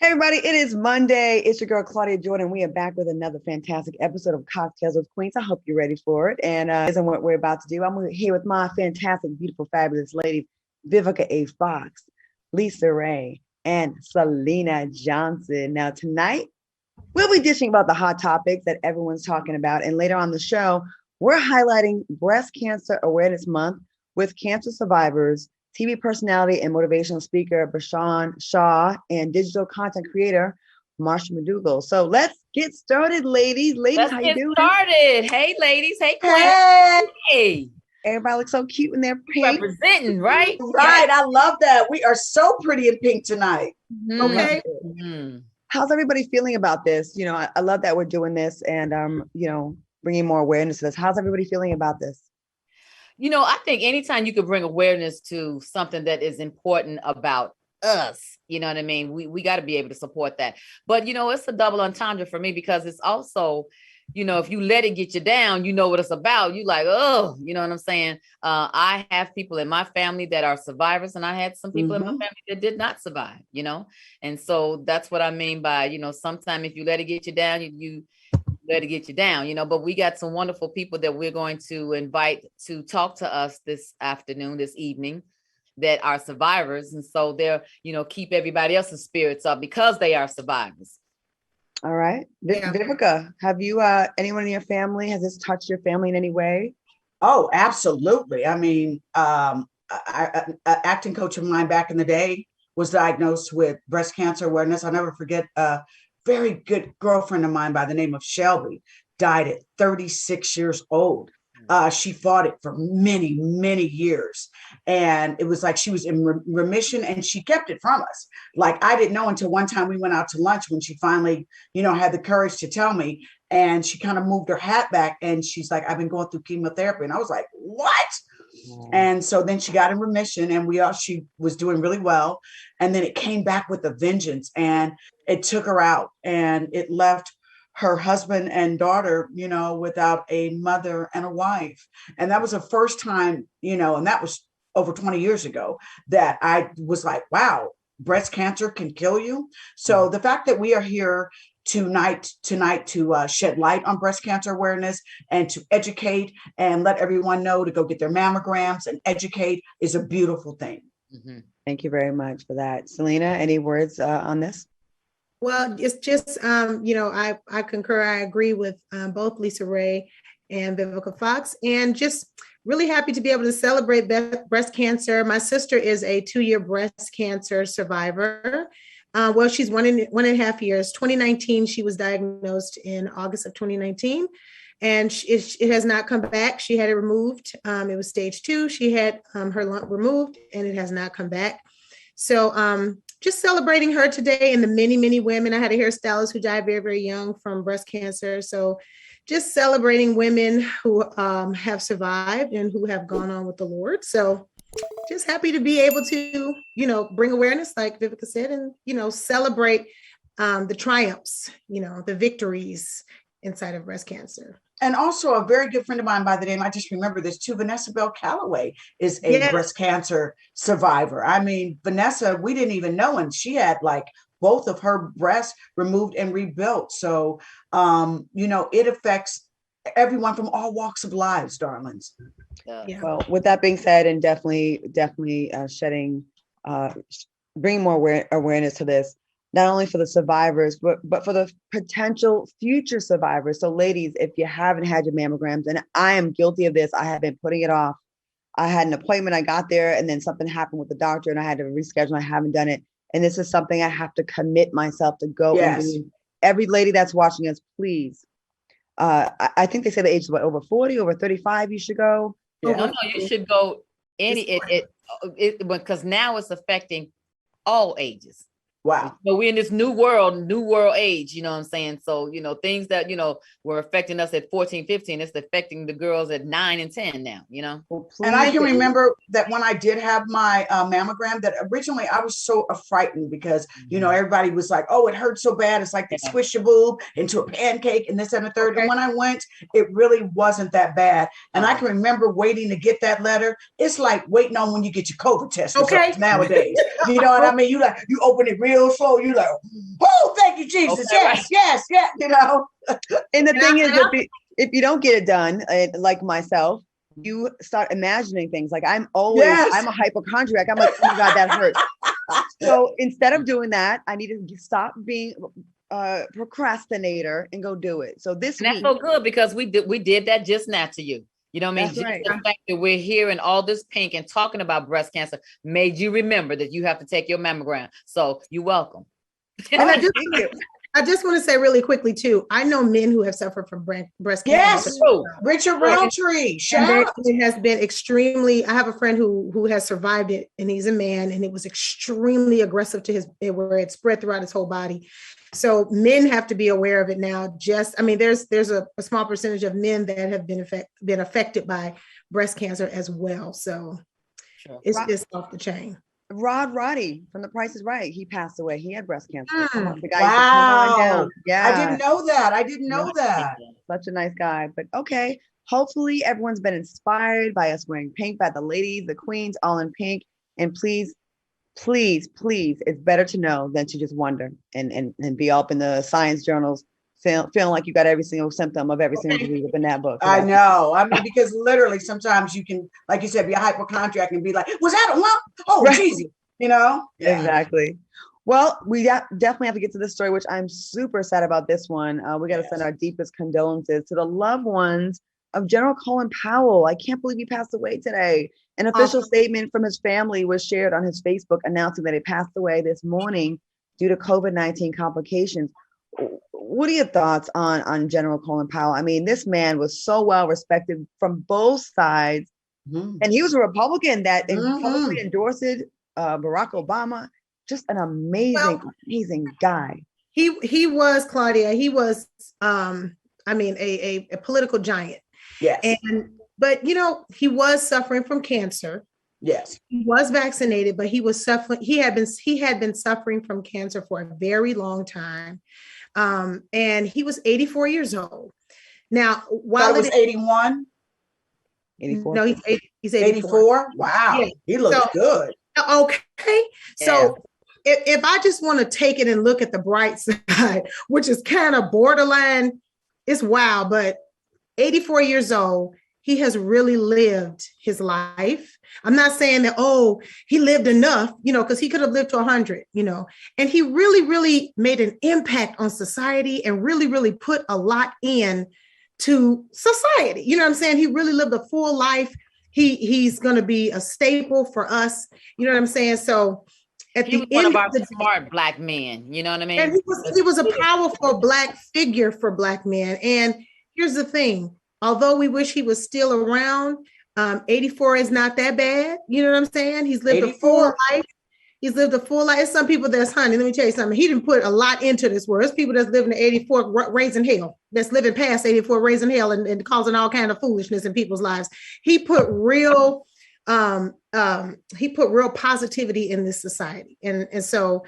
Everybody, it is Monday. It's your girl, Claudia Jordan. We are back with another fantastic episode of Cocktails with Queens. I hope you're ready for it. And isn't what we're about to do. I'm here with my fantastic, beautiful, fabulous ladies, Vivica A. Fox, Lisa Ray, and Selena Johnson. Now, tonight, we'll be dishing about the hot topics that everyone's talking about. And later on the show, we're highlighting Breast Cancer Awareness Month with cancer survivors, TV personality and motivational speaker Bashan Shaw, and digital content creator Marsha Mcdougall. So let's get started, ladies. Ladies, how you doing? Started. Hey, ladies. Hey, Queen. Hey. Everybody looks so cute in their pink. Representing, right? Right. Yes. I love that. We are so pretty in pink tonight. Mm-hmm. Okay. Mm-hmm. How's everybody feeling about this? You know, I love that we're doing this and bringing more awareness to this. How's everybody feeling about this? You know, I think anytime you could bring awareness to something that is important about us, you know what I mean? We got to be able to support that. But, you know, it's a double entendre for me because it's also, you know, if you let it get you down, you know what it's about. You like, oh, you know what I'm saying? I have people in my family that are survivors, and I had some people in my family that did not survive, you know? And so that's what I mean by, you know, sometimes if you let it get you down, you let it get you down, you know, but we got some wonderful people that we're going to invite to talk to us this evening that are survivors. And so they're, you know, keep everybody else's spirits up because they are survivors. All right. Vivica, have you, anyone in your family, has this touched your family in any way? Oh, absolutely. I mean, an acting coach of mine back in the day was diagnosed with breast cancer awareness. I'll never forget, very good girlfriend of mine by the name of Shelby died at 36 years old. She fought it for many, many years. And it was like she was in remission and she kept it from us. Like I didn't know until one time we went out to lunch when she finally, you know, had the courage to tell me. And she kind of moved her hat back and she's like, I've been going through chemotherapy. And I was like, what? And so then she got in remission and she was doing really well. And then it came back with a vengeance and it took her out and it left her husband and daughter, you know, without a mother and a wife. And that was the first time, you know, and that was over 20 years ago that I was like, wow, breast cancer can kill you. So the fact that we are here tonight to shed light on breast cancer awareness and to educate and let everyone know to go get their mammograms and educate is a beautiful thing. Mm-hmm. Thank you very much for that. Selena, any words on this? Well, it's just, you know, I concur. I agree with both Lisa Ray and Vivica Fox, and just really happy to be able to celebrate breast cancer. My sister is a 2-year breast cancer survivor. Well, she's 1.5 years. 2019, she was diagnosed in August of 2019, and it has not come back. She had it removed. It was stage 2. She had her lump removed, and it has not come back. So just celebrating her today and the many, many women. I had a hairstylist who died very, very young from breast cancer. So just celebrating women who have survived and who have gone on with the Lord. So just happy to be able to, you know, bring awareness, like Vivica said, and, you know, celebrate the triumphs, you know, the victories inside of breast cancer. And also a very good friend of mine by the name, I just remember this too, Vanessa Calloway is a breast cancer survivor. I mean, Vanessa, we didn't even know, and she had like both of her breasts removed and rebuilt. So, you know, it affects everyone from all walks of lives, darlings. Yeah. Well, with that being said, and definitely bringing more awareness to this, not only for the survivors, but for the potential future survivors. So ladies, if you haven't had your mammograms, and I am guilty of this, I have been putting it off. I had an appointment, I got there, and then something happened with the doctor and I had to reschedule. I haven't done it. And this is something I have to commit myself to go and do. Every lady that's watching us, please. I think they say the age is over 40, over 35, you should go. Yeah. No, you should go because now it's affecting all ages. Wow. So we're in this new world age, you know what I'm saying? So, you know, things that, you know, were affecting us at 14, 15, it's affecting the girls at 9 and 10 now, you know? And I can remember that when I did have my mammogram, that originally I was so frightened because, you know, everybody was like, oh, it hurts so bad. It's like they squish your boob into a pancake and this and the third. Okay. And when I went, it really wasn't that bad. And I can remember waiting to get that letter. It's like waiting on when you get your COVID test nowadays. You know what I mean? You open it real slow. You like, you, Jesus. Okay, Yes, right. yes, yes. You know. And the thing is, if you don't get it done, like myself, you start imagining things. Like I'm a hypochondriac. I'm like, oh my God, that hurts. So instead of doing that, I need to stop being procrastinator and go do it. So this And that's week, so good because we did that just now to you. You know what I mean? That's Just right. the fact that we're hearing all this pink and talking about breast cancer made you remember that you have to take your mammogram. So you're welcome. And thank you. I just want to say really quickly too, I know men who have suffered from breast Yes, cancer. Richard Roundtree. Shout out. It has been extremely. I have a friend who has survived it, and he's a man, and it was extremely aggressive to where it spread throughout his whole body. So men have to be aware of it now. There's a small percentage of men that have been affected by breast cancer as well. So it's just off the chain. Roddy from The Price is Right. He passed away. He had breast cancer. The guy Wow. Yeah. I didn't know that. Such a nice guy. But okay. Hopefully everyone's been inspired by us wearing pink, by the ladies, the queens, all in pink. And please, it's better to know than to just wonder and be up in the science journals feeling like you got every single symptom of every single disease up in that book. I know. I mean, because literally sometimes you can, like you said, be a hypochondriac and be like, was that a lump? Oh, Right. Jesus. You know? Yeah. Exactly. Well, we definitely have to get to this story, which I'm super sad about this one. We got to send our deepest condolences to the loved ones of General Colin Powell. I can't believe he passed away today. An official statement from his family was shared on his Facebook announcing that he passed away this morning due to COVID-19 complications. What are your thoughts on General Colin Powell? I mean, this man was so well respected from both sides. Mm-hmm. And he was a Republican that publicly endorsed Barack Obama. Just an amazing guy. He was, Claudia. He was, a political giant. Yes. But he was suffering from cancer. Yes. He was vaccinated, but he was suffering. He had been suffering from cancer for a very long time. And he was 84 years old. Now, while it was 81, 84. No, he's 84. Wow. Yeah. He looks good. Okay. So if I just want to take it and look at the bright side, which is kind of borderline, it's wild, but 84 years old, he has really lived his life. I'm not saying that, he lived enough, because he could have lived to 100, and he really, really made an impact on society and really, really put a lot in to society. You know what I'm saying? He really lived a full life. He's going to be a staple for us. You know what I'm saying? So he was one of our smart Black men. You know what I mean? And he was a powerful Black figure for Black men. And here's the thing. Although we wish he was still around, 84 is not that bad. You know what I'm saying? He's lived 84. A full life. He's lived a full life. There's some people that's, let me tell you something. He didn't put a lot into this world. There's people that's living at 84 raising hell, that's living past 84 raising hell and causing all kind of foolishness in people's lives. He put real positivity in this society. And so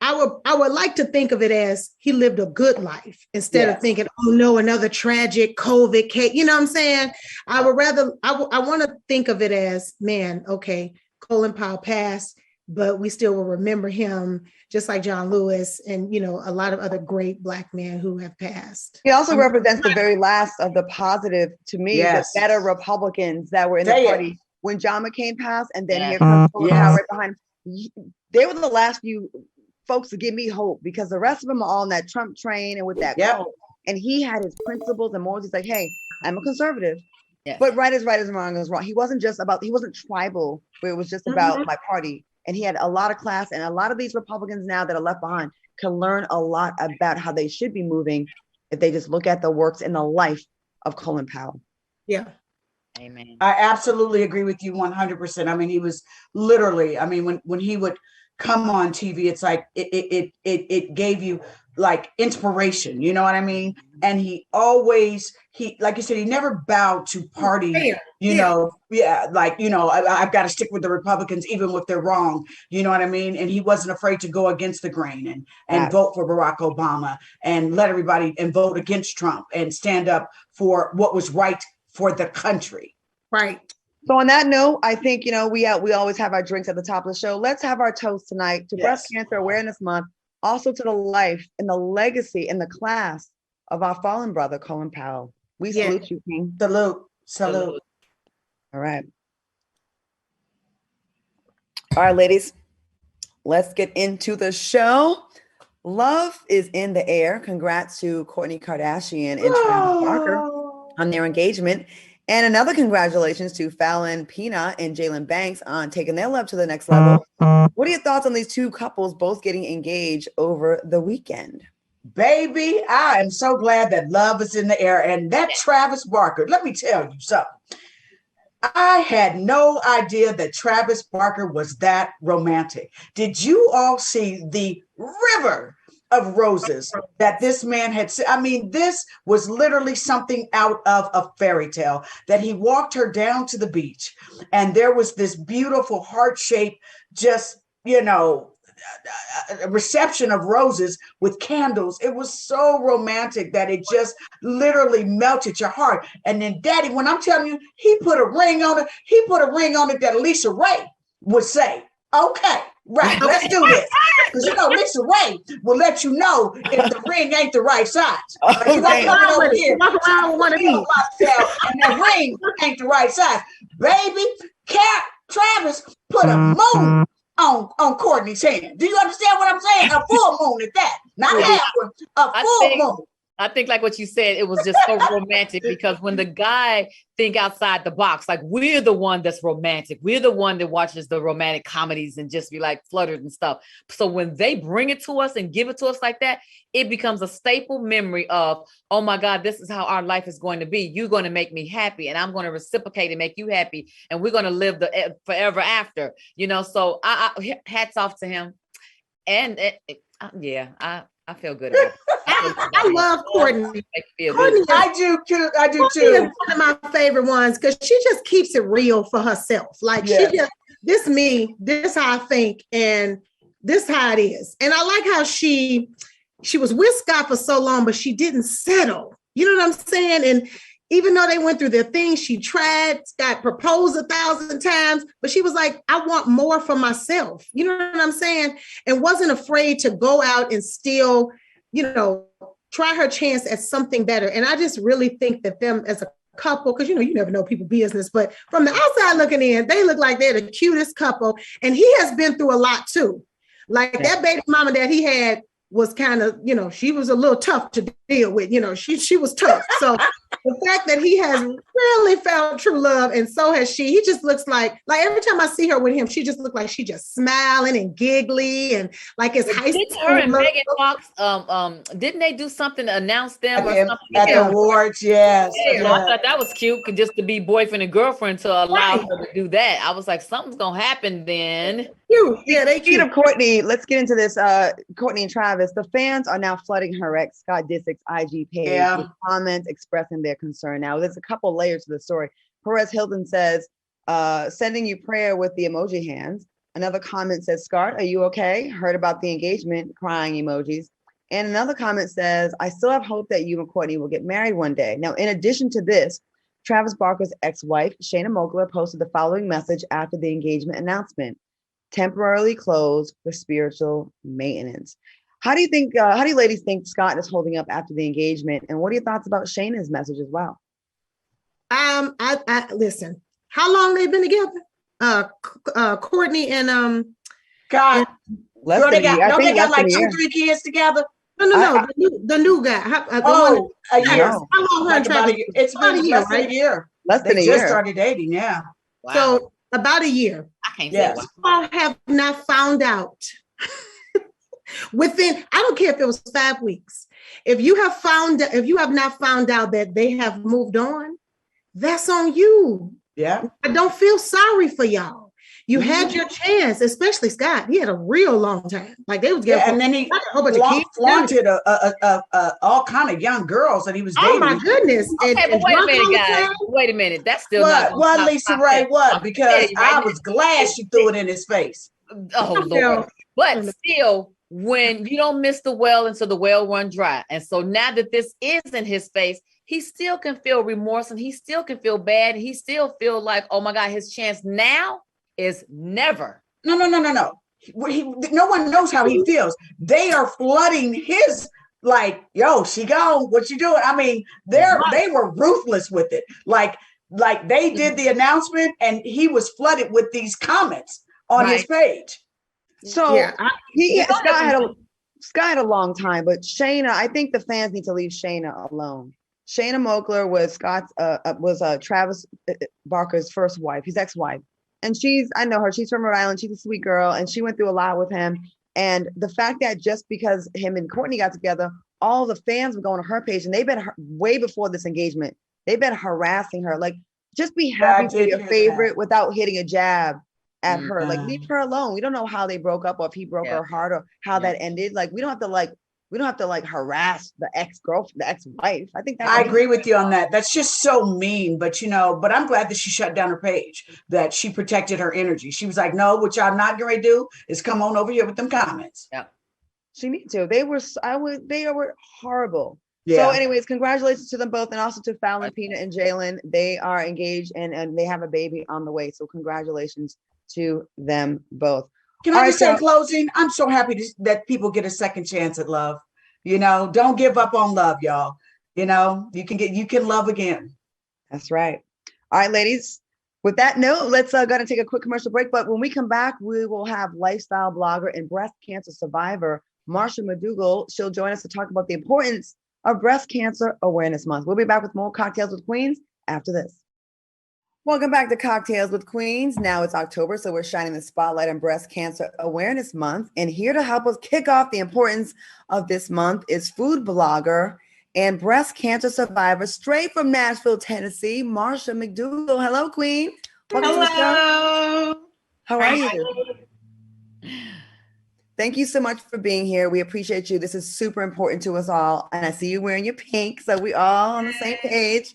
I would like to think of it as he lived a good life instead of thinking, oh no, another tragic COVID case. You know what I'm saying? I want to think of it as, man, okay, Colin Powell passed, but we still will remember him, just like John Lewis and, a lot of other great Black men who have passed. He also represents the very last of the positive, to me, the better Republicans that were in the party when John McCain passed, and then here comes Colin Powell right behind him. They were the last few folks to give me hope, because the rest of them are all on that Trump train and with that quote. And he had his principles and morals. He's like, hey, I'm a conservative, but right is right and wrong is wrong. He wasn't tribal, where it was just about my party. And he had a lot of class, and a lot of these Republicans now that are left behind can learn a lot about how they should be moving if they just look at the works in the life of Colin Powell. Yeah. Amen. I absolutely agree with you 100%. I mean, he was literally, when he would come on TV, it's like it gave you like inspiration, you know what I mean? And he like you said, he never bowed to party, I've got to stick with the Republicans even if they're wrong, you know what I mean? And he wasn't afraid to go against the grain and vote for Barack Obama and let everybody and vote against Trump and stand up for what was right for the country. Right. So on that note, I think, we always have our drinks at the top of the show. Let's have our toast tonight to Breast Cancer Awareness Month Also to the life and the legacy and the class of our fallen brother, Colin Powell. We salute you, King. Salute. All right. All right, ladies, let's get into the show. Love is in the air. Congrats to Kourtney Kardashian and Travis Barker on their engagement. And another congratulations to Fallon Pina and Jalen Banks on taking their love to the next level. What are your thoughts on these two couples both getting engaged over the weekend? Baby, I am so glad that love is in the air. And that Travis Barker, let me tell you something. I had no idea that Travis Barker was that romantic. Did you all see the river of roses that this man had? I mean, this was literally something out of a fairy tale, that he walked her down to the beach and there was this beautiful heart-shaped, just, a reception of roses with candles. It was so romantic that it just literally melted your heart. And then Daddy, when I'm telling you, he put a ring on it. He put a ring on it that Lisa Ray would say, okay, right, let's do this. Because Lisa Ray will let you know if the ring ain't the right size. You got coming over here, and that ring ain't the right size. Baby, Travis put a moon on Kourtney's hand. Do you understand what I'm saying? A full moon at that. Not half one, a full moon. I think like what you said, it was just so romantic, because when the guy think outside the box, like we're the one that's romantic. We're the one that watches the romantic comedies and just be like fluttered and stuff. So when they bring it to us and give it to us like that, it becomes a staple memory of, oh my God, this is how our life is going to be. You're going to make me happy and I'm going to reciprocate and make you happy. And we're going to live the forever after, so I hats off to him. And I feel good about it. I love Kourtney. I do too. She is one of my favorite ones because she just keeps it real for herself. Like she just, this me, this how I think, and this how it is. And I like how she was with Scott for so long, but she didn't settle. You know what I'm saying? And even though they went through their thing, she tried. Scott proposed 1,000 times, but she was like, I want more for myself. You know what I'm saying? And wasn't afraid to go out and still, try her chance at something better. And I just really think that them as a couple, because you never know people's business, but from the outside looking in, they look like they're the cutest couple. And he has been through a lot too. Like that baby mama that he had was kind of, she was a little tough to deal with. She was tough. So the fact that he has really found true love, and so has she, he just looks like every time I see her with him, she just looks like she just smiling and giggly and like it's high school. Her and Megan Fox, didn't they do something to announce them or something? At the awards, yes. Yeah, I thought that was cute, just to be boyfriend and girlfriend to allow her to do that. I was like, something's gonna happen then. Yeah, they cute of Kourtney. Let's get into this. Kourtney and Travis. The fans are now flooding her ex Scott Disick's IG page with comments expressing their concern. Now, there's a couple layers to the story. Perez Hilton says, sending you prayer with the emoji hands. Another comment says, Scott, are you okay? Heard about the engagement, crying emojis. And another comment says, I still have hope that you and Kourtney will get married one day. Now, in addition to this, Travis Barker's ex-wife, Shayna Mogler, posted the following message after the engagement announcement: temporarily closed for spiritual maintenance. How do you ladies think Scott is holding up after the engagement? And what are your thoughts about Shayna's message as well? I listen, how long they've been together? Kourtney and God, don't they got like 2-3 kids together? No, the new guy. A year. How long her and Travis? It's been less than a year. Less than a year. They just started dating, yeah. Wow. So about a year. I can't say I have not found out within, I don't care if it was 5 weeks. If you have not found out that they have moved on, that's on you. Yeah. I don't feel sorry for y'all. You had your chance, especially Scott. He had a real long time. Like they was getting, and then he flaunted all kind of young girls that he was dating. Oh my goodness! Okay, but wait a minute, guys. Wait a minute. That's still what Lisa Ray was, because I was glad she threw it in his face. Oh Lord! But still, when you don't miss the well until the well run dry, and so now that this is in his face, he still can feel remorse and he still can feel bad. He still feel like, oh my God, his chance now is never. No. no one knows how he feels. They are flooding his, like, yo, she gone, what you doing? I mean, they were ruthless with it. Like they did the announcement and he was flooded with these comments on his page. So Yeah, Scott had a long time, but Shayna, I think the fans need to leave Shayna alone. Shayna Moakler was Travis Barker's first wife, his ex-wife. And I know her, she's from Rhode Island. She's a sweet girl. And she went through a lot with him. And the fact that just because him and Kourtney got together, all the fans were going to her page, and they've been way before this engagement. They've been harassing her. Like, just be happy for your favorite without hitting a jab at her. Like, leave her alone. We don't know how they broke up or if he broke her heart or how that ended. Like, we don't have to harass the ex-girlfriend, the ex-wife. I think I agree with you on that. That's just so mean. But but I'm glad that she shut down her page, that she protected her energy. She was like, no, what y'all not gonna do is come on over here with them comments. Yeah. She needs to. They were horrible. Yeah. So anyways, congratulations to them both, and also to Fallon, Peanut, and Jalen. They are engaged and they have a baby on the way. So congratulations to them both. Can I just say in closing, I'm so happy that people get a second chance at love. Don't give up on love, y'all. You can love again. That's right. All right, ladies. With that note, let's go and take a quick commercial break. But when we come back, we will have lifestyle blogger and breast cancer survivor Marsha Mcdougall. She'll join us to talk about the importance of Breast Cancer Awareness Month. We'll be back with more Cocktails with Queens after this. Welcome back to Cocktails with Queens. Now it's October, so we're shining the spotlight on Breast Cancer Awareness Month. And here to help us kick off the importance of this month is food blogger and breast cancer survivor straight from Nashville, Tennessee, Marsha Mcdougall. Hello, Queen. Welcome to the show. How are you? Thank you so much for being here. We appreciate you. This is super important to us all. And I see you wearing your pink, so we all on the same page.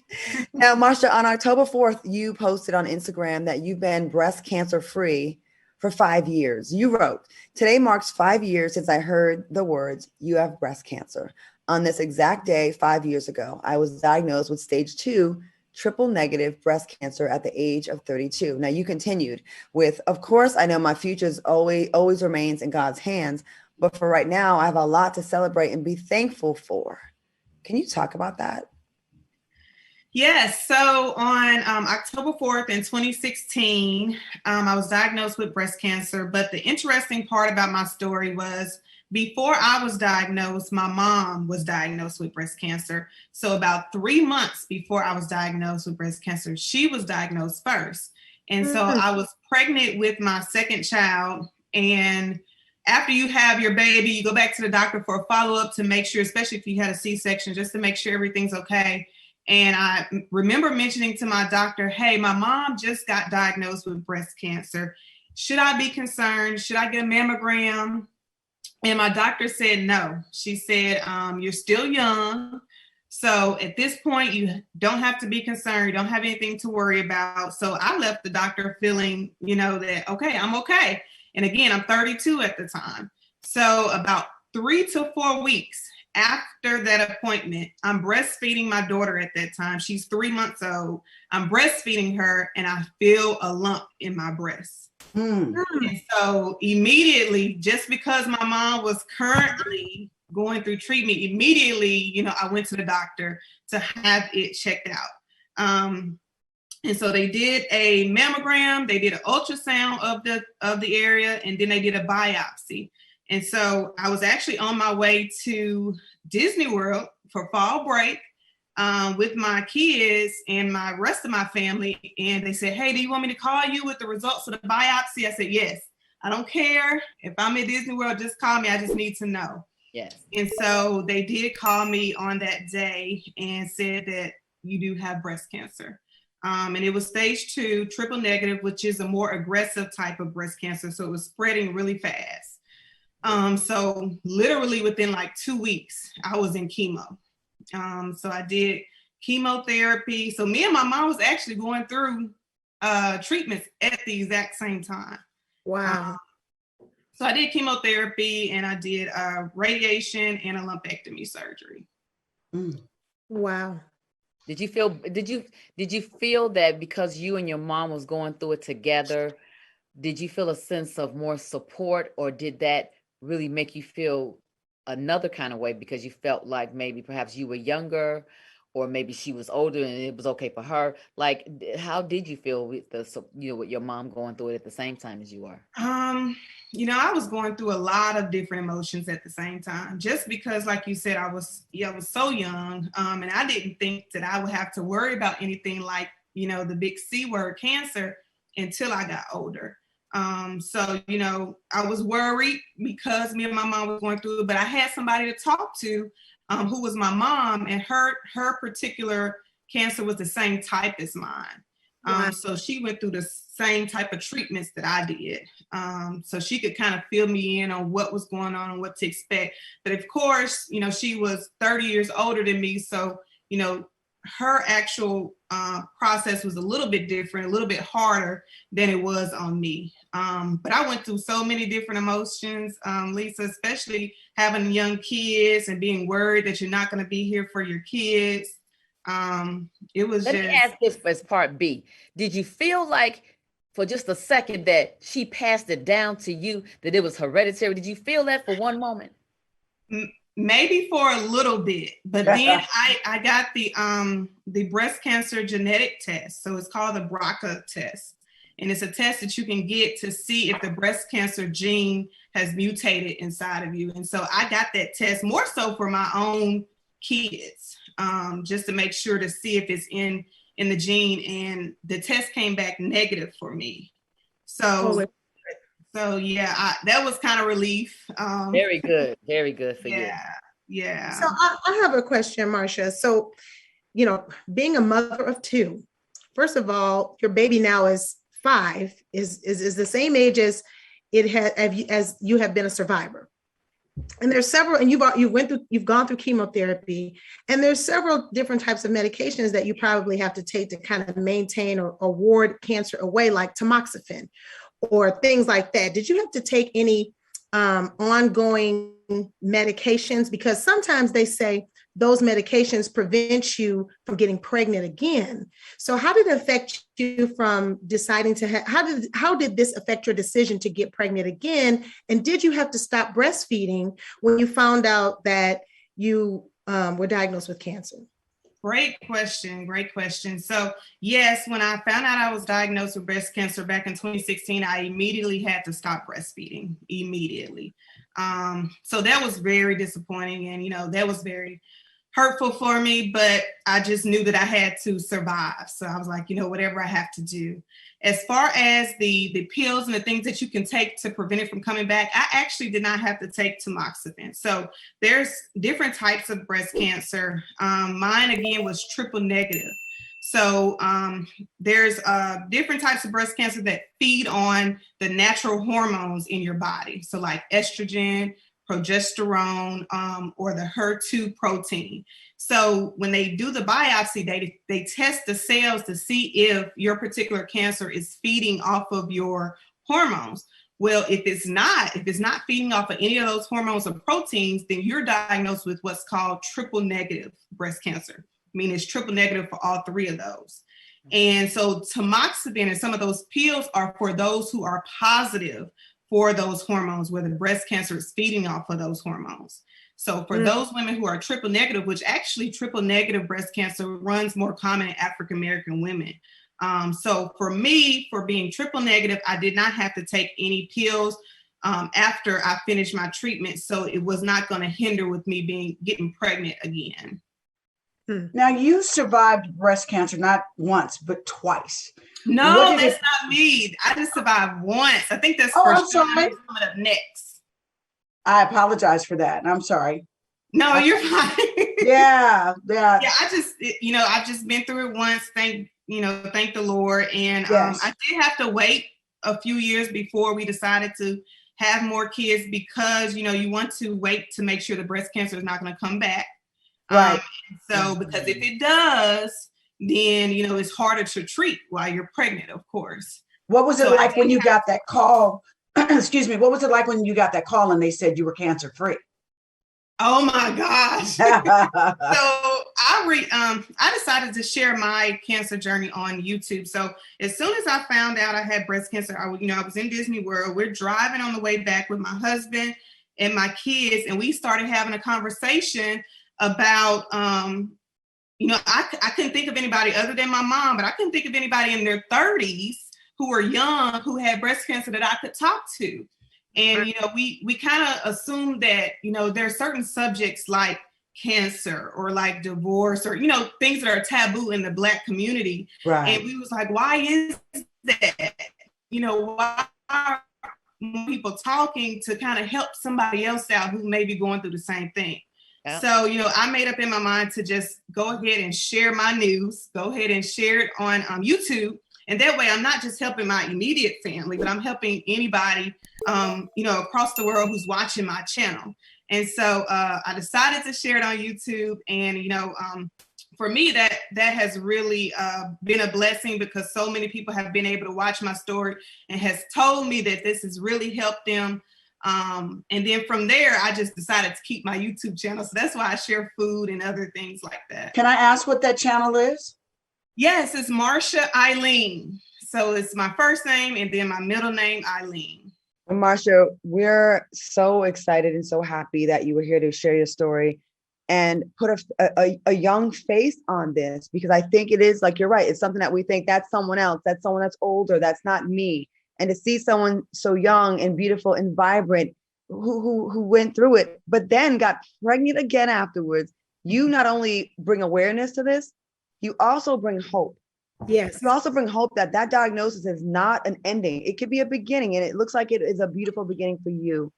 Now, Marsha, on October 4th, you posted on Instagram that you've been breast cancer free for 5 years. You wrote, "Today marks 5 years since I heard the words, 'You have breast cancer.' On this exact day, 5 years ago, I was diagnosed with stage 2 triple negative breast cancer at the age of 32. Now you continued with, "Of course, I know my future always remains in God's hands, but for right now, I have a lot to celebrate and be thankful for." Can you talk about that? Yes. So on October 4th in 2016, I was diagnosed with breast cancer. But the interesting part about my story was before I was diagnosed, my mom was diagnosed with breast cancer. So about 3 months before I was diagnosed with breast cancer, she was diagnosed first. And so I was pregnant with my second child. And after you have your baby, you go back to the doctor for a follow-up to make sure, especially if you had a C-section, just to make sure everything's okay. And I remember mentioning to my doctor, "Hey, my mom just got diagnosed with breast cancer. Should I be concerned? Should I get a mammogram?" And my doctor said no. She said, "You're still young. So at this point, you don't have to be concerned. You don't have anything to worry about." So I left the doctor feeling, that, okay, I'm okay. And again, I'm 32 at the time. So about 3 to 4 weeks after that appointment, I'm breastfeeding my daughter at that time. She's 3 months old. I'm breastfeeding her and I feel a lump in my breast. And so immediately, just because my mom was currently going through treatment, immediately, I went to the doctor to have it checked out. And so they did a mammogram, they did an ultrasound of the area, and then they did a biopsy. And so I was actually on my way to Disney World for fall break with my kids and my rest of my family. And they said, "Hey, do you want me to call you with the results of the biopsy?" I said, "Yes. I don't care. If I'm at Disney World, just call me. I just need to know." Yes. And so they did call me on that day and said that you do have breast cancer. And it was stage 2 triple negative, which is a more aggressive type of breast cancer. So it was spreading really fast. So literally within like 2 weeks, I was in chemo. So I did chemotherapy. So me and my mom was actually going through treatments at the exact same time. Wow. So I did chemotherapy and I did radiation and a lumpectomy surgery. Wow. Did you feel that because you and your mom was going through it together, did you feel a sense of more support, or did that really make you feel another kind of way because you felt like maybe perhaps you were younger, or maybe she was older and it was okay for her? Like, how did you feel with with your mom going through it at the same time as you were? I was going through a lot of different emotions at the same time, just because, like you said, I was so young, and I didn't think that I would have to worry about anything like, the big C word, cancer, until I got older. So, I was worried because me and my mom was going through it, but I had somebody to talk to, who was my mom, and her particular cancer was the same type as mine. So she went through the same type of treatments that I did. So she could kind of fill me in on what was going on and what to expect. But of course, she was 30 years older than me. So, her actual process was a little bit different, a little bit harder than it was on me. But I went through so many different emotions, Lisa, especially having young kids and being worried that you're not going to be here for your kids. It was Let me ask this as part B. Did you feel like for just a second that she passed it down to you, that it was hereditary? Did you feel that for one moment? Maybe for a little bit, but then I got the breast cancer genetic test. So it's called the BRCA test. And it's a test that you can get to see if the breast cancer gene has mutated inside of you. And so I got that test more so for my own kids, just to make sure to see if it's in the gene. And the test came back negative for me. So yeah, that was kind of relief. Very good for you. Yeah. So I have a question, Marsha. So, being a mother of two, first of all, your baby now is 5, is the same age as you have been a survivor. And there's several, and you've gone through chemotherapy, and there's several different types of medications that you probably have to take to kind of maintain or ward cancer away, like tamoxifen or things like that. Did you have to take any ongoing medications? Because sometimes they say those medications prevent you from getting pregnant again. So how did it affect you from deciding to how did this affect your decision to get pregnant again? And did you have to stop breastfeeding when you found out that you were diagnosed with cancer? Great question. So yes, when I found out I was diagnosed with breast cancer back in 2016, I immediately had to stop breastfeeding immediately. So that was very disappointing, and that was very hurtful for me, but I just knew that I had to survive. So I was like, whatever I have to do. As far as the pills and the things that you can take to prevent it from coming back, I actually did not have to take tamoxifen. So there's different types of breast cancer. Mine, again, was triple negative. So there's different types of breast cancer that feed on the natural hormones in your body. So like estrogen, progesterone, or the HER2 protein. So when they do the biopsy, they test the cells to see if your particular cancer is feeding off of your hormones. Well, if it's not feeding off of any of those hormones or proteins, then you're diagnosed with what's called triple negative breast cancer. I mean, it's triple negative for all 3 of those. And so tamoxifen and some of those pills are for those who are positive for those hormones, where the breast cancer is feeding off of those hormones. So for those women who are triple negative, which actually triple negative breast cancer runs more common in African-American women. So for me, for being triple negative, I did not have to take any pills after I finished my treatment. So it was not going to hinder with me getting pregnant again. Now, you survived breast cancer not once, but twice. No, that's not me. I just survived once. I think that's I'm sorry. coming up next. I apologize for that. I'm sorry. No, you're fine. Yeah. I've just been through it once. Thank the Lord. And yes. I did have to wait a few years before we decided to have more kids, because, you want to wait to make sure the breast cancer is not going to come back. Right. So because if it does, then, it's harder to treat while you're pregnant, of course. What was it like when you got that call? Excuse me. What was it like when you got that call and they said you were cancer free? Oh my gosh. So I I decided to share my cancer journey on YouTube. So as soon as I found out I had breast cancer, I was in Disney World. We're driving on the way back with my husband and my kids, and we started having a conversation about, I couldn't think of anybody other than my mom, but I couldn't think of anybody in their 30s who were young who had breast cancer that I could talk to. And, we kind of assumed that, there are certain subjects like cancer or like divorce or, things that are taboo in the Black community. Right. And we was like, why is that? Why are people talking to kind of help somebody else out who may be going through the same thing? Yeah. So, I made up in my mind to just go ahead and share my news, go ahead and share it on YouTube. And that way I'm not just helping my immediate family, but I'm helping anybody, across the world who's watching my channel. And so I decided to share it on YouTube. And, for me, that has really been a blessing because so many people have been able to watch my story and has told me that this has really helped them. And then from there, I just decided to keep my YouTube channel. So that's why I share food and other things like that. Can I ask what that channel is? Yes, it's Marsha Eileen. So it's my first name and then my middle name, Eileen. Marsha, we're so excited and so happy that you were here to share your story and put a young face on this, because I think it is, like, you're right. It's something that we think that's someone else, that's someone that's older, that's not me. And to see someone so young and beautiful and vibrant who went through it, but then got pregnant again afterwards, you not only bring awareness to this, you also bring hope. Yes. You also bring hope that diagnosis is not an ending. It could be a beginning, and it looks like it is a beautiful beginning for you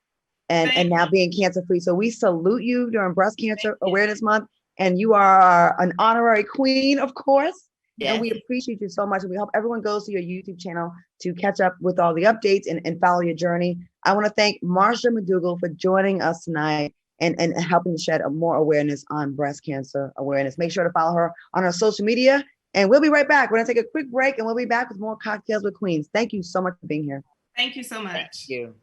and now being cancer free. So we salute you during Breast Cancer Awareness Month, and you are an honorary queen, of course. Yes. And we appreciate you so much. And we hope everyone goes to your YouTube channel to catch up with all the updates and follow your journey. I want to thank Marsha Mcdougall for joining us tonight and helping to shed more awareness on breast cancer awareness. Make sure to follow her on her social media. And we'll be right back. We're going to take a quick break and we'll be back with more Cocktails with Queens. Thank you so much for being here. Thank you so much. Thank you.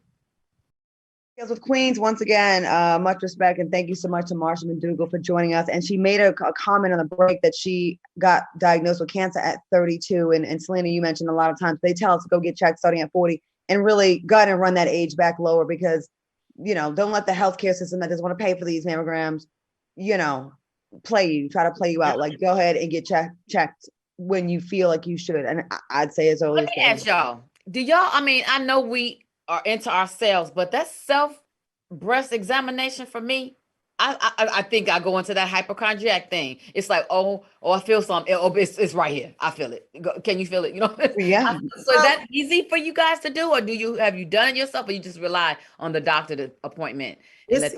Cocktails with Queens, once again, much respect. And thank you so much to Marsha Mcdougall for joining us. And she made a comment on the break that she got diagnosed with cancer at 32. And Selena, you mentioned a lot of times they tell us to go get checked starting at 40 and really go ahead and run that age back lower because, don't let the healthcare system that doesn't want to pay for these mammograms, try to play you out. Like, go ahead and get checked when you feel like you should. And I'd say as early as Let me ask y'all, I know we are into ourselves, but that self breast examination for me, I think I go into that hypochondriac thing. It's like, I feel something. It's right here. I feel it. Can you feel it? Yeah. So is that easy for you guys to do, or have you done it yourself, or you just rely on the doctor appointment? It's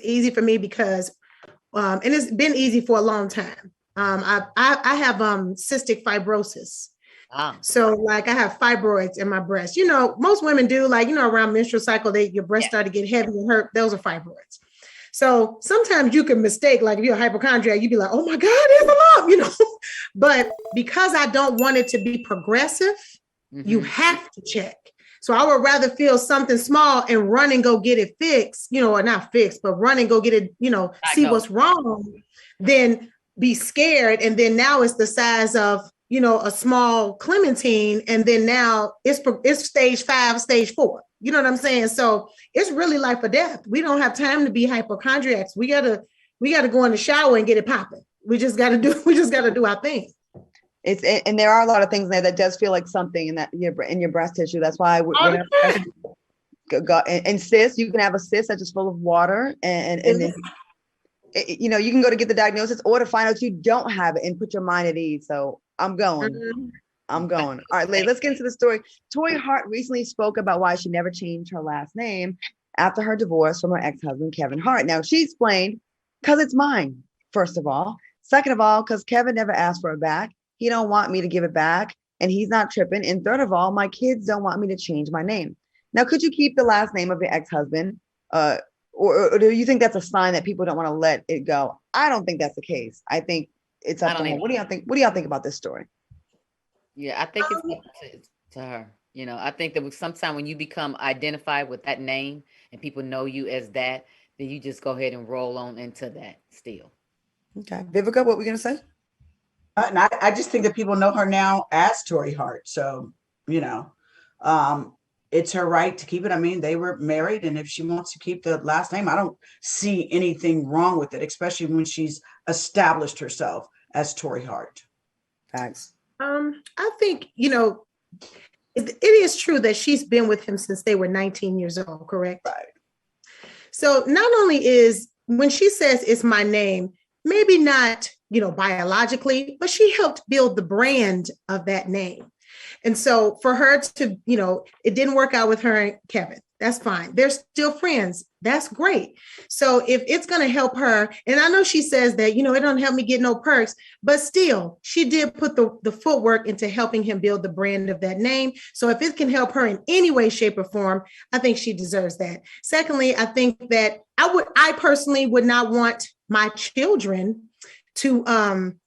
easy for me because, and it's been easy for a long time. I have cystic fibrosis. So like I have fibroids in my breast. Most women do, around menstrual cycle, your breasts start to get heavy and hurt. Those are fibroids. So sometimes you can mistake, like if you're a hypochondriac, you'd be like, oh my God, there's a lump, But because I don't want it to be progressive, you have to check. So I would rather feel something small and run and go get it fixed, or not fixed, but run and go get it, see what's wrong, than be scared. And then now it's the size of, a small clementine. And then now it's stage 5, stage 4. You know what I'm saying? So it's really life or death. We don't have time to be hypochondriacs. We gotta go in the shower and get it popping. We just gotta do our thing. And there are a lot of things there that does feel like something in your breast tissue. That's why and cysts, you can have a cyst that's just full of water and then, you can go to get the diagnosis or to find out you don't have it and put your mind at ease. So I'm going. All right, let's get into the story. Torrei Hart recently spoke about why she never changed her last name after her divorce from her ex-husband, Kevin Hart. Now, she explained, because it's mine, first of all. Second of all, because Kevin never asked for it back. He don't want me to give it back, and he's not tripping. And third of all, my kids don't want me to change my name. Now, could you keep the last name of your ex-husband? Or do you think that's a sign that people don't want to let it go? I don't think that's the case. I think it's up to her. What do y'all think? What do y'all think about this story? Yeah, I think it's up to her. I think that sometimes when you become identified with that name and people know you as that, then you just go ahead and roll on into that still. Okay. Vivica, what were we going to say? And I just think that people know her now as Torrei Hart. So, you know, it's her right to keep it. I mean, they were married, and if she wants to keep the last name, I don't see anything wrong with it, especially when she's established herself as Torrei Hart. Thanks. I think, it is true that she's been with him since they were 19 years old, correct? Right. So not only is, when she says it's my name, maybe not, biologically, but she helped build the brand of that name. And so for her to, it didn't work out with her and Kevin. That's fine. They're still friends. That's great. So if it's going to help her, and I know she says that, it don't help me get no perks, but still, she did put the footwork into helping him build the brand of that name. So if it can help her in any way, shape, or form, I think she deserves that. Secondly, I think that I personally would not want my children to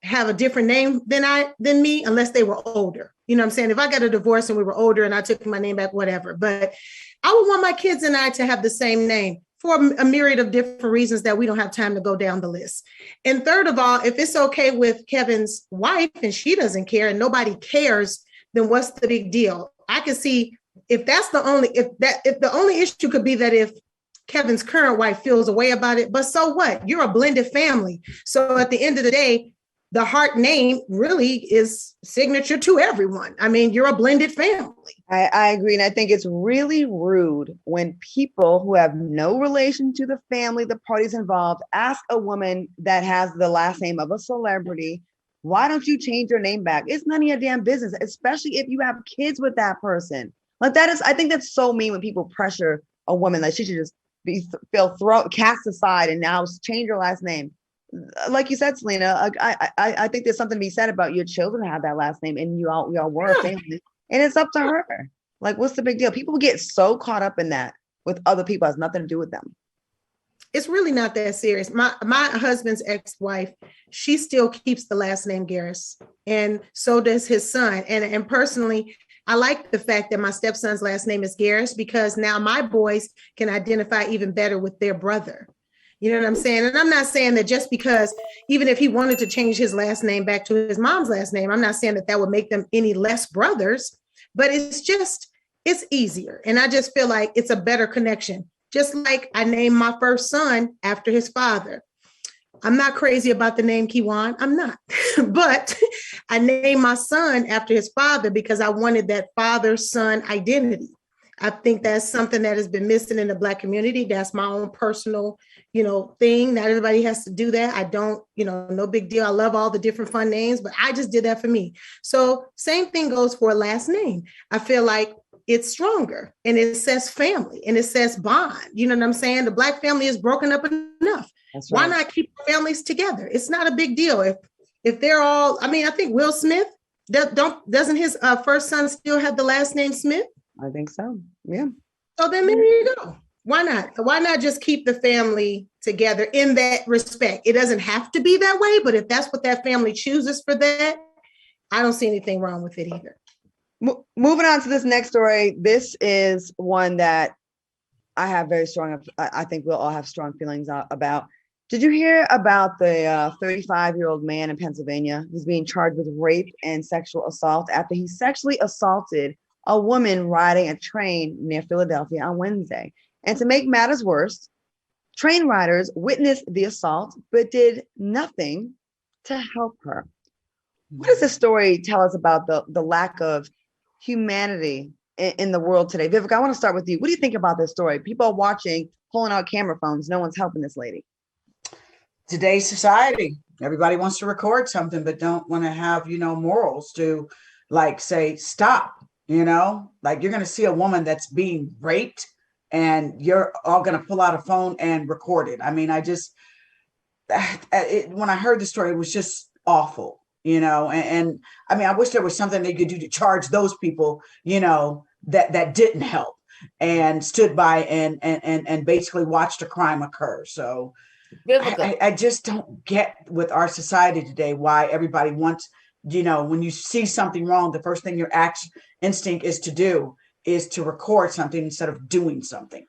have a different name than me unless they were older. You know what I'm saying? If I got a divorce and we were older and I took my name back, whatever. But I would want my kids and I to have the same name for a myriad of different reasons that we don't have time to go down the list. And third of all, if it's okay with Kevin's wife and she doesn't care and nobody cares, then what's the big deal? I can see if the only issue could be that if Kevin's current wife feels a way about it, but so what? You're a blended family. So at the end of the day, the Hart name really is signature to everyone. I mean, you're a blended family. I agree. And I think it's really rude when people who have no relation to the family, the parties involved, ask a woman that has the last name of a celebrity, why don't you change your name back? It's none of your damn business, especially if you have kids with that person. Like I think that's so mean when people pressure a woman that she should just cast aside and now change her last name. Like you said, Selena, I think there's something to be said about your children have that last name and we all were a family, and it's up to her. Like, what's the big deal? People get so caught up in that with other people. It has nothing to do with them. It's really not that serious. My husband's ex-wife, she still keeps the last name Garris, and so does his son. And personally, I like the fact that my stepson's last name is Garris because now my boys can identify even better with their brother. You know what I'm saying? And I'm not saying that just because, even if he wanted to change his last name back to his mom's last name, I'm not saying that would make them any less brothers, but it's easier. And I just feel like it's a better connection. Just like I named my first son after his father. I'm not crazy about the name Kiwan. I'm not. But I named my son after his father because I wanted that father-son identity. I think that's something that has been missing in the Black community. That's my own personal, thing. Not everybody has to do that. I don't, no big deal. I love all the different fun names, but I just did that for me. So same thing goes for a last name. I feel like it's stronger and it says family and it says bond. You know what I'm saying? The Black family is broken up enough. That's right. Why not keep families together? It's not a big deal. If they're all, I think Will Smith, doesn't his first son still have the last name Smith? I think so. Yeah. So then there you go. Why not? Why not just keep the family together in that respect? It doesn't have to be that way, but if that's what that family chooses for that, I don't see anything wrong with it either. Moving on to this next story. This is one that I have I think we'll all have strong feelings about. Did you hear about the 35-year-old man in Pennsylvania who's being charged with rape and sexual assault after he sexually assaulted a woman riding a train near Philadelphia on Wednesday? And to make matters worse, train riders witnessed the assault, but did nothing to help her. What does this story tell us about the lack of humanity in the world today? Vivica, I want to start with you. What do you think about this story? People are watching, pulling out camera phones. No one's helping this lady. Today's society, everybody wants to record something, but don't want to have, morals to say, stop, like you're going to see a woman that's being raped and you're all going to pull out a phone and record it. When I heard the story, it was just awful, and I wish there was something they could do to charge those people, that didn't help and stood by and basically watched a crime occur. So I just don't get with our society today why everybody wants, when you see something wrong, the first thing your instinct is to do is to record something instead of doing something.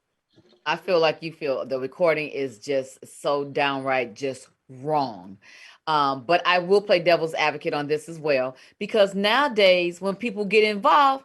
I feel like you feel the recording is just so downright just wrong. But I will play devil's advocate on this as well, because nowadays when people get involved,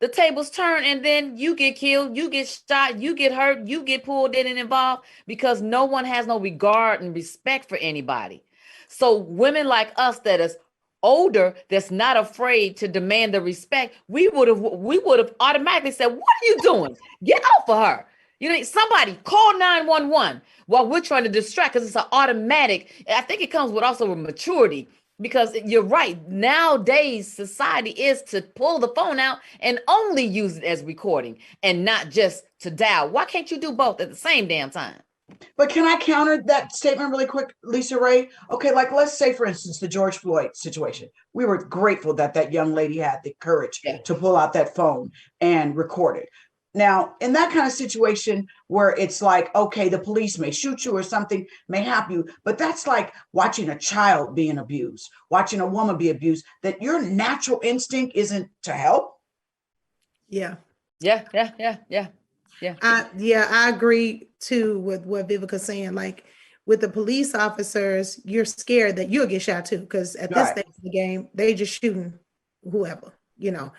the tables turn and then you get killed, you get shot, you get hurt, you get pulled in and involved because no one has no regard and respect for anybody. So women like us that is older, that's not afraid to demand the respect, we would have automatically said, "What are you doing? Get off of her." You know, somebody call 911 while we're trying to distract, because it's an automatic. I think it comes with also with maturity, because you're right. Nowadays, society is to pull the phone out and only use it as recording and not just to dial. Why can't you do both at the same damn time? But can I counter that statement really quick, Lisa Ray? Okay, like let's say, for instance, the George Floyd situation. We were grateful that that young lady had the courage to pull out that phone and record it. Now, in that kind of situation where it's like, okay, the police may shoot you or something may happen you, but that's like watching a child being abused, watching a woman be abused, that your natural instinct isn't to help. Yeah. Yeah. I agree too with what Vivica's saying. Like with the police officers, you're scared that you'll get shot too, because at this stage of the game, they just shooting whoever, you know.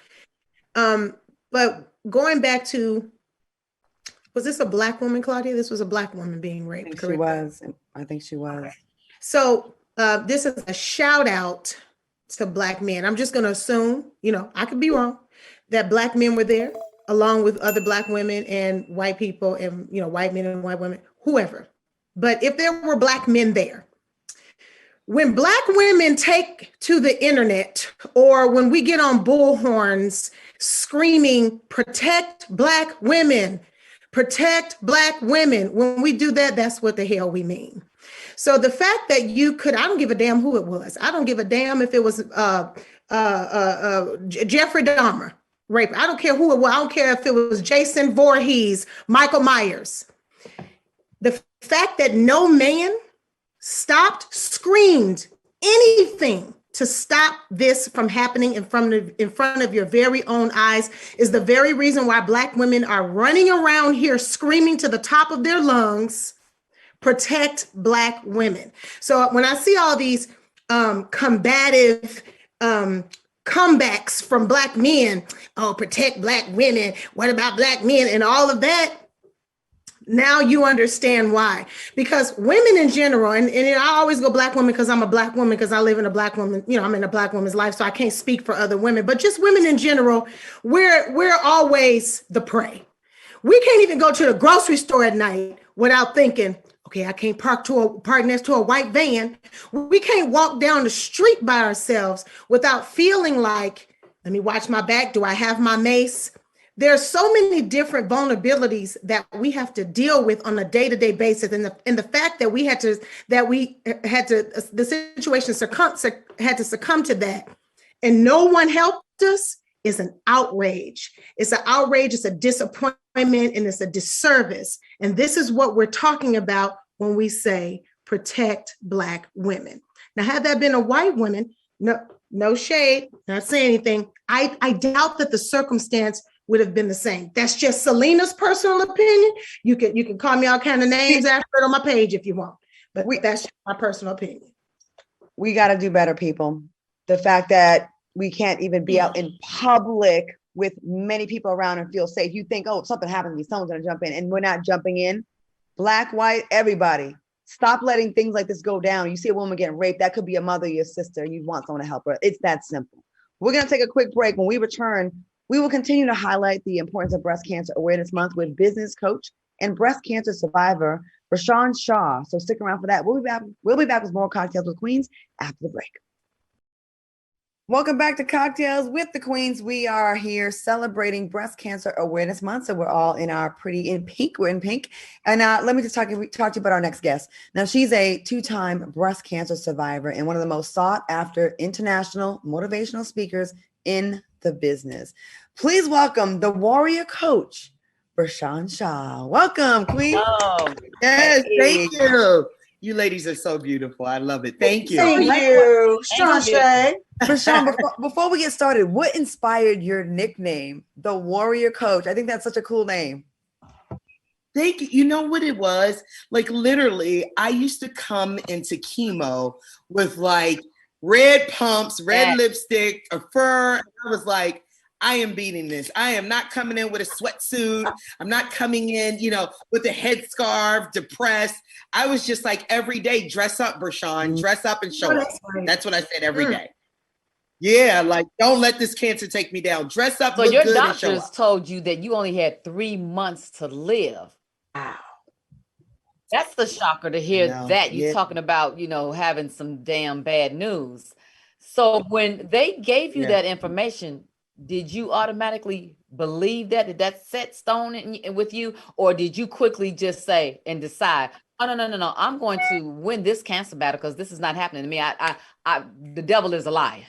But going back to, was this a Black woman, Claudia? This was a Black woman being raped. I think she was. Okay. So this is a shout out to Black men. I'm just going to assume, you know, I could be wrong, that Black men were there along with other Black women and white people and, you know, white men and white women, whoever. But if there were Black men there, when Black women take to the internet, or when we get on bullhorns screaming, protect Black women, protect Black women, when we do that, that's what the hell we mean. So the fact that you could, I don't give a damn who it was. I don't give a damn if it was Jeffrey Dahmer rape. I don't care who it was. I don't care if it was Jason Voorhees, Michael Myers. The fact that no man stopped, screamed anything to stop this from happening in front of your very own eyes is the very reason why Black women are running around here screaming to the top of their lungs, protect Black women. So when I see all these combative comebacks from Black men, oh, protect Black women, what about Black men, and all of that, now you understand why. Because women in general, and I always go Black woman because I'm a Black woman, because I live in a Black woman, you know, I'm in a Black woman's life, so I can't speak for other women, but just women in general, we're always the prey. We can't even go to the grocery store at night without thinking, okay, I can't park next to a white van. We can't walk down the street by ourselves without feeling like, let me watch my back. Do I have my mace? There's so many different vulnerabilities that we have to deal with on a day-to-day basis. And the fact that the situation had to succumb to that and no one helped us is an outrage. It's an outrage, it's a disappointment, and it's a disservice. And this is what we're talking about when we say protect Black women. Now, had that been a white woman, no shade, not saying anything, I doubt that the circumstance would have been the same. That's just Selena's personal opinion. You can call me all kind of names after it on my page if you want, but that's just my personal opinion. We got to do better, people. The fact that we can't even be out in public with many people around and feel safe. You think, oh, if something happens to me, someone's going to jump in, and we're not jumping in. Black, white, everybody. Stop letting things like this go down. You see a woman getting raped, that could be a mother, your sister, and you want someone to help her. It's that simple. We're going to take a quick break. When we return, we will continue to highlight the importance of Breast Cancer Awareness Month with business coach and breast cancer survivor, Rashawn Shaw. So stick around for that. We'll be back with more Cocktails with Queens after the break. Welcome back to Cocktails with the Queens. We are here celebrating Breast Cancer Awareness Month. So we're all in our in pink. We're in pink. And let me just talk to you about our next guest. Now, she's a 2-time breast cancer survivor and one of the most sought after international motivational speakers in the business. Please welcome the warrior coach, Rashawn Shaw. Welcome, Queen. Oh, yes, thank you. You ladies are so beautiful. I love it. Thank you. Thank you, Shay. Rashawn, before we get started, what inspired your nickname, the warrior coach? I think that's such a cool name. You know what it was? Like literally, I used to come into chemo with like red pumps, red lipstick, a fur. I was like, I am beating this. I am not coming in with a sweatsuit. I'm not coming in, with a headscarf, depressed. I was just like every day, dress up, Bershawn, dress up and show up. That's what I said every day. Yeah, like don't let this cancer take me down. Dress up, so look your good, and show doctors up. told you that you only had 3 months to live. Wow. That's the shocker to hear that you're talking about, having some damn bad news. So when they gave you that information, did you automatically believe that? Did that set stone with you? Or did you quickly just say and decide, oh, no, I'm going to win this cancer battle because this is not happening to me. The devil is a liar.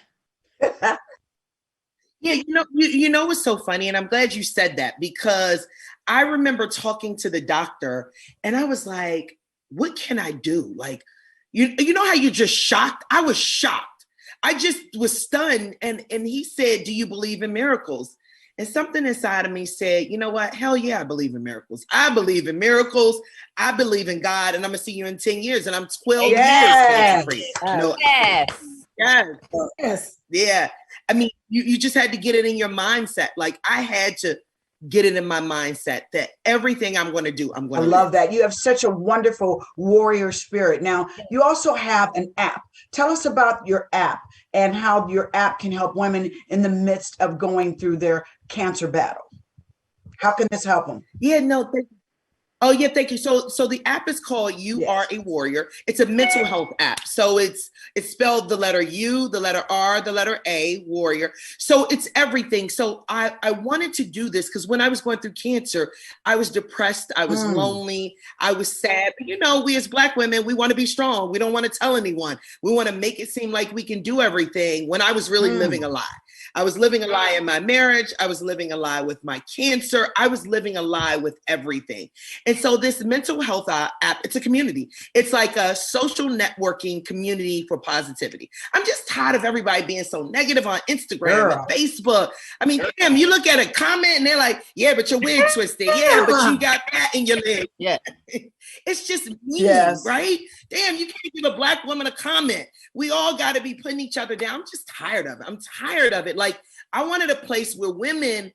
Yeah, you know what's so funny, and I'm glad you said that, because I remember talking to the doctor, and I was like, "What can I do?" Like, you know how you're just shocked? I was shocked. I just was stunned, and he said, "Do you believe in miracles?" And something inside of me said, "You know what? Hell yeah, I believe in miracles. I believe in miracles. I believe in God, and I'm gonna see you in 10 years, and I'm 12 years cancer-free." Yes. Yeah. I mean, you just had to get it in your mindset. Like I had to get it in my mindset that everything I'm going to do, I'm going to do. I love that. You have such a wonderful warrior spirit. Now, you also have an app. Tell us about your app and how your app can help women in the midst of going through their cancer battle. How can this help them? Yeah, no, thank you. Oh, yeah, thank you. So the app is called You Are a Warrior. It's a mental health app. So it's spelled the letter U, the letter R, the letter A, warrior. So it's everything. So I wanted to do this because when I was going through cancer, I was depressed. I was lonely. I was sad. But we as Black women, we want to be strong. We don't want to tell anyone. We want to make it seem like we can do everything when I was really living a lie. I was living a lie in my marriage. I was living a lie with my cancer. I was living a lie with everything. And so this mental health app, it's a community. It's like a social networking community for positivity. I'm just tired of everybody being so negative on Instagram and Facebook. I mean, damn, you look at a comment and they're like, yeah, but your wig twisted. Yeah, but you got that in your leg. Yeah. It's just mean, right? Damn, you can't give a Black woman a comment. We all got to be putting each other down. I'm just tired of it. I'm tired of it. Like, I wanted a place where women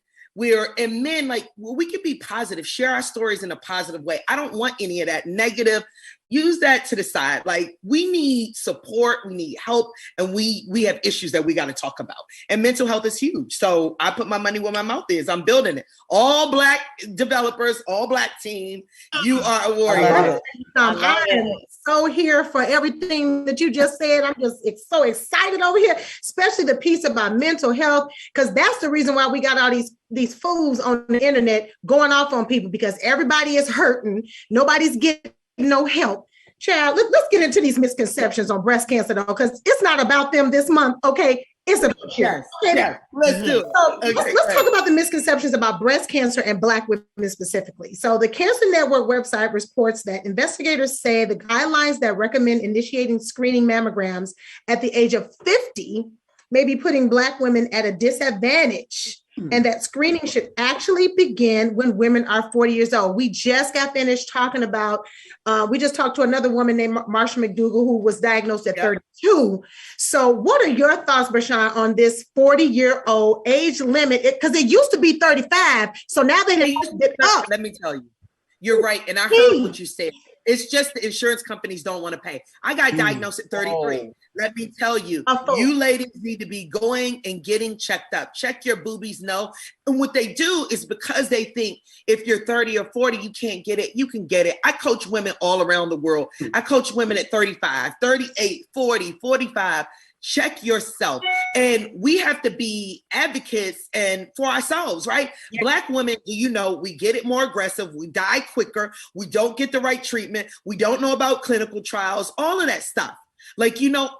and men, like, well, we can be positive, share our stories in a positive way. I don't want any of that negative. Use that to the side. Like, we need support, we need help, and we have issues that we got to talk about. And mental health is huge. So I put my money where my mouth is. I'm building it. All Black developers, all Black team. You are a warrior. I am so here for everything that you just said. I'm just so excited over here, especially the piece about mental health, because that's the reason why we got all these fools on the internet going off on people, because everybody is hurting. Nobody's getting no help. Child, let's get into these misconceptions on breast cancer, though, because it's not about them this month, okay? It's about you. Yes, let's do it. So let's talk about the misconceptions about breast cancer and Black women specifically. So the Cancer Network website reports that investigators say the guidelines that recommend initiating screening mammograms at the age of 50 may be putting Black women at a disadvantage, and that screening should actually begin when women are 40 years old. We just got finished talking about, we just talked to another woman named Marsha Mcdougall who was diagnosed at 32. So what are your thoughts, Bershawn, on this 40-year-old age limit? Because it used to be 35. So now they pushed it up. Let me tell you, you're right. And I heard what you said. It's just the insurance companies don't want to pay. I got diagnosed at 33. Let me tell you, you ladies need to be going and getting checked up. Check your boobies, no. And what they do is because they think if you're 30 or 40, you can't get it, you can get it. I coach women all around the world. I coach women at 35, 38, 40, 45. Check yourself. And we have to be advocates and for ourselves, right? Yeah. Black women, we get it more aggressive. We die quicker. We don't get the right treatment. We don't know about clinical trials, all of that stuff. Like,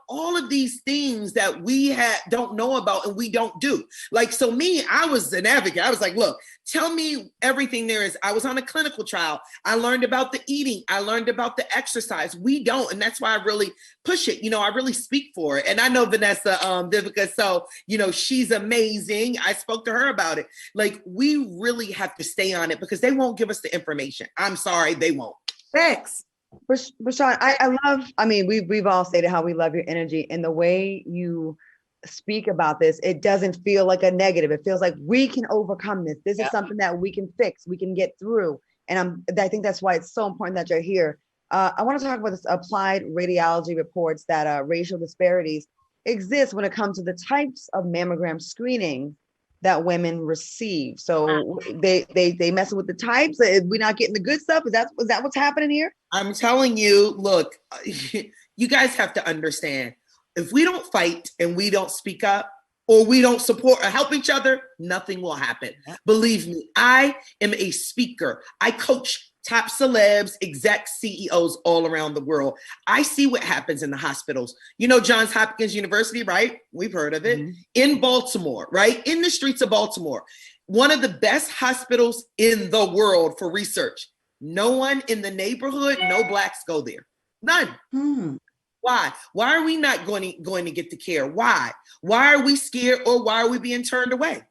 all of these things that we don't know about and we don't do. Like, so me, I was an advocate. I was like, look, tell me everything there is. I was on a clinical trial. I learned about the eating. I learned about the exercise. We don't. And that's why I really push it. I really speak for it. And I know Vanessa, Vivica, so, she's amazing. I spoke to her about it. Like, we really have to stay on it because they won't give us the information. I'm sorry, they won't. Thanks. Rashawn, we've all stated how we love your energy, and the way you speak about this, it doesn't feel like a negative. It feels like we can overcome this. This is something that we can fix, we can get through. And I think that's why it's so important that you're here. I want to talk about this applied radiology reports that racial disparities exist when it comes to the types of mammogram screening that women receive. So they messing with the types. We're not getting the good stuff. Is that what's happening here? I'm telling you, look, you guys have to understand, if we don't fight and we don't speak up or we don't support or help each other, nothing will happen. Believe me, I am a speaker. I coach top celebs, exec CEOs all around the world. I see what happens in the hospitals. Johns Hopkins University, right? We've heard of it. Mm-hmm. In Baltimore, right? In the streets of Baltimore. One of the best hospitals in the world for research. No one in the neighborhood, no Blacks go there. None. Why? Why are we not going to get the care? Why? Why are we scared, or why are we being turned away?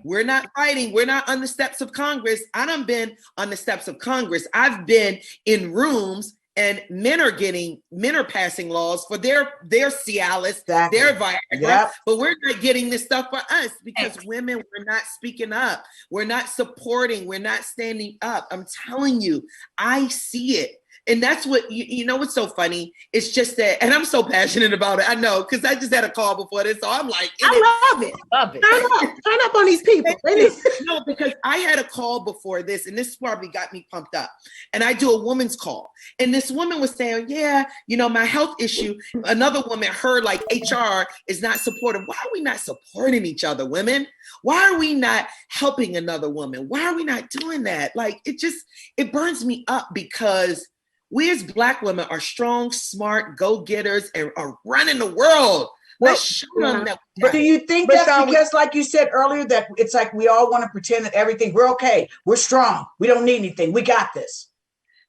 We're not fighting. We're not on the steps of Congress. I done been on the steps of Congress. I've been in rooms and men are passing laws for their Cialis, their Viagra, but we're not getting this stuff for us because women, we're not speaking up. We're not supporting. We're not standing up. I'm telling you, I see it. And that's what, what's so funny? It's just that, and I'm so passionate about it. I know, because I just had a call before this. So I'm like, I love it. Love it. Turn up on these people. No, because I had a call before this, and this probably got me pumped up. And I do a woman's call. And this woman was saying, my health issue. Another woman, her like HR is not supportive. Why are we not supporting each other, women? Why are we not helping another woman? Why are we not doing that? Like, it burns me up because we as Black women are strong, smart, go-getters, and are running the world. Let's show them that. But do you think that's because, like you said earlier, that it's like we all want to pretend that everything, we're okay, we're strong, we don't need anything, we got this?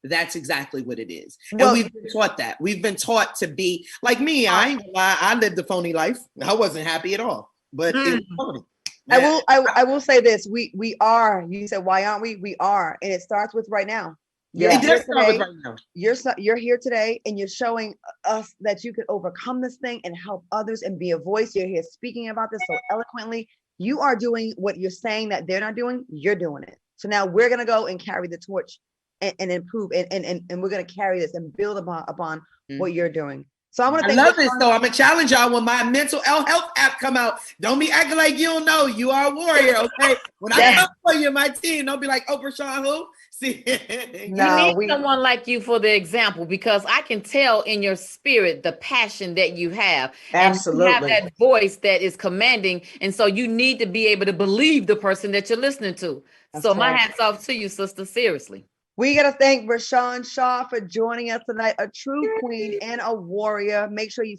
That's exactly what it is. And we've been taught that. We've been taught to be like me. I ain't gonna lie, I lived a phony life. I wasn't happy at all, but it was phony. I will say this. We are, you said, why aren't we? We are. And it starts with right now. Yeah, it does start with right now. You're here today and you're showing us that you can overcome this thing and help others and be a voice. You're here speaking about this so eloquently. You are doing what you're saying that they're not doing. You're doing it. So now we're going to go and carry the torch and improve and we're going to carry this and build upon what you're doing. So I want to love this though. I'm gonna challenge y'all when my mental health app come out. Don't be acting like you don't know. You are a warrior, okay? When I come for you, my team, don't be like, oh, Rashawn, who? See, you need someone like you for the example, because I can tell in your spirit the passion that you have. Absolutely. And you have that voice that is commanding, and so you need to be able to believe the person that you're listening to. That's so my hats off to you, sister. Seriously. We got to thank Rashawn Shaw for joining us tonight, a true queen and a warrior. Make sure you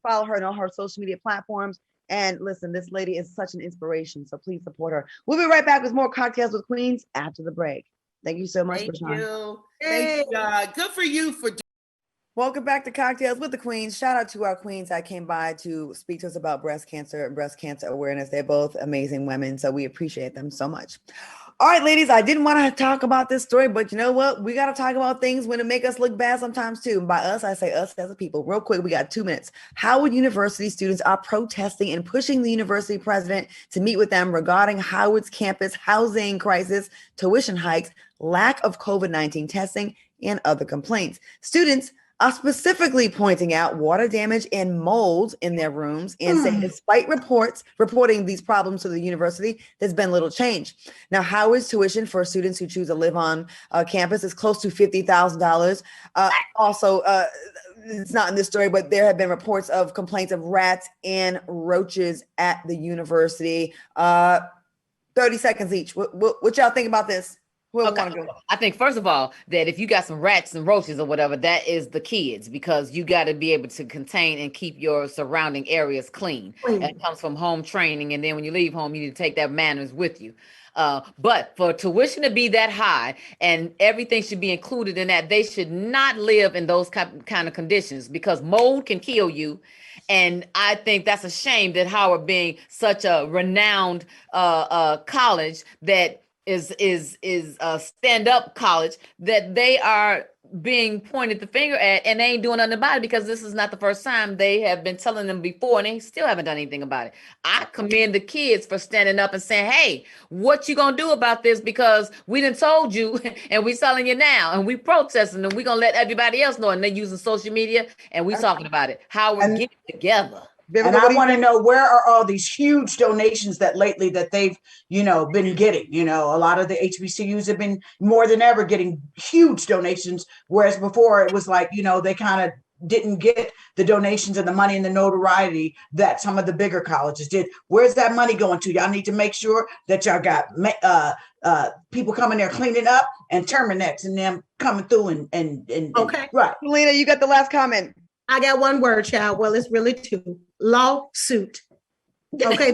follow her on all her social media platforms. And listen, this lady is such an inspiration, so please support her. We'll be right back with more Cocktails with Queens after the break. Thank you so much, Rashawn. Thank you. Good for you for Welcome back to Cocktails with the Queens. Shout out to our queens that came by to speak to us about breast cancer and breast cancer awareness. They're both amazing women, so we appreciate them so much. All right, ladies, I didn't want to talk about this story, but you know what? We got to talk about things when it make us look bad sometimes too. And by us, I say us as a people. Real quick, we got 2 minutes. Howard University students are protesting and pushing the university president to meet with them regarding Howard's campus housing crisis, tuition hikes, lack of COVID-19 testing, and other complaints. Students are specifically pointing out water damage and mold in their rooms and saying despite reporting these problems to the university, there's been little change. Now, Howard's tuition for students who choose to live on campus is close to $50,000. Also, it's not in this story, but there have been reports of complaints of rats and roaches at the university. 30 seconds each. What y'all think about this? I think first of all that if you got some rats and roaches or whatever, that is the kids, because you got to be able to contain and keep your surrounding areas clean. And it comes from home training, and then when you leave home, you need to take that manners with you. But for tuition to be that high and everything should be included in that, they should not live in those kind of conditions, because mold can kill you. And I think that's a shame that Howard, being such a renowned college that is a stand-up college, that they are being pointed the finger at, and they ain't doing nothing about it, because this is not the first time. They have been telling them before, and they still haven't done anything about it. I commend the kids for standing up and saying, hey, what you gonna do about this? Because we done told you and we telling you now, and we protesting, and we gonna let everybody else know, and they're using social media, and we talking about it. How we get it together. And I want to know, where are all these huge donations that lately that they've, been getting? A lot of the HBCUs have been more than ever getting huge donations, whereas before it was like, they kind of didn't get the donations and the money and the notoriety that some of the bigger colleges did. Where's that money going to? Y'all need to make sure that y'all got people coming there cleaning up, and Terminex and them coming through and okay. Right. Selena, you got the last comment. I got one word, child. Well, it's really two. Lawsuit. Okay.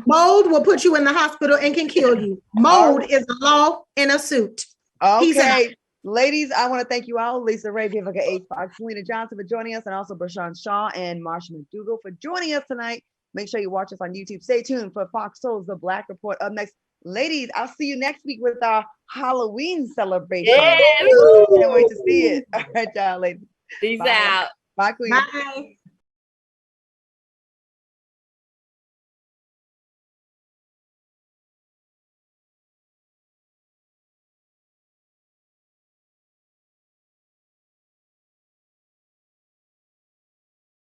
Mold will put you in the hospital and can kill you. Mold is a law in a suit. Okay. Ladies, I want to thank you all. Lisa Ray, Vivica H. Fox, Selena Johnson for joining us, and also Brashawn Shaw and Marsha Mcdougall for joining us tonight. Make sure you watch us on YouTube. Stay tuned for Fox Soul's The Black Report up next. Ladies, I'll see you next week with our Halloween celebration. Yeah. Can't wait to see it. All right, y'all, ladies. Peace Bye. out. Bye, Queen. Bye.